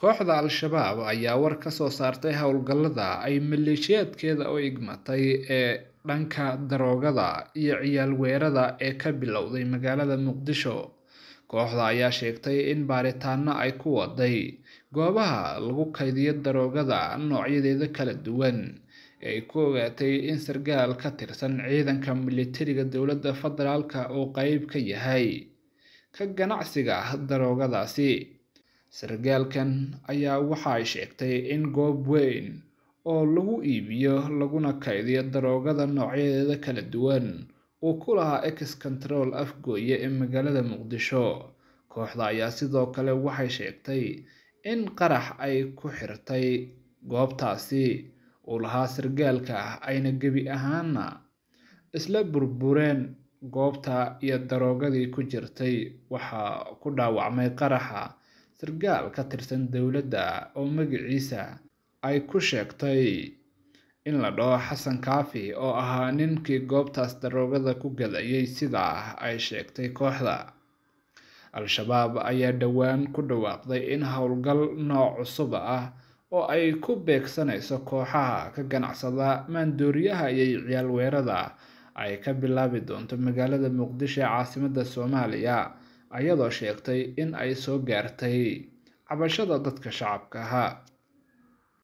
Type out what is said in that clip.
kooxda Al-Shabaab ayaa war ka soo saartay howlgallada ay maleeshiyaadkeeda u igmatay ee dhanka daroogada iyo ciyaal weerarada ee ka bilowday magaalada Muqdisho. Kooxda ayaa sheegtay in baaritaano ay ku waday goobaha lagu kaydiyo daroogada noocyadeeda kala duwan ay ku ogaatay in sargaal ka tirsan ciidanka militariga dowladda federaalka uu qayb ka yahay ka ganacsiga daroogadaasi. Sargaalkan ayaa waxa ay sheegtay in goob weyn oo lagu iibiyo laguna kaydiyo daroogada noocyadeeda kala duwan uu ku lahaa ex-control Afgooye ee magaalada Muqdisho. Kooxda ayaa sidoo kale waxay sheegtay in qarax ay ku xirtay goobtaasi uu lahaa sargaalka ayna gebi ahaanna isla burbureen goobta iyo daroogadii ku jirtay. Waxaa ku dhaawacmay qaraxa sargaal ka tirsan dowladda oo magaciisa ay ku sheegtay in la dhaho Xasan Kaafi oo ahaa ninkii goobtaas daroogada ku gadayay sida ay sheegtay kooxda. Al-Shabaab ayaa dhowaan ku dhawaaqday in howlgal nooc cusub ah oo ay ku beegsanayso kooxaha ka ganacsada maandooriyaha iyo ciyaal weerarada ay ka bilaabi doonto magaalada Muqdisho ee caasimadda Soomaaliya, iyadoo sheegtay in ay soo gaartay cabashada dadka shacabka ah.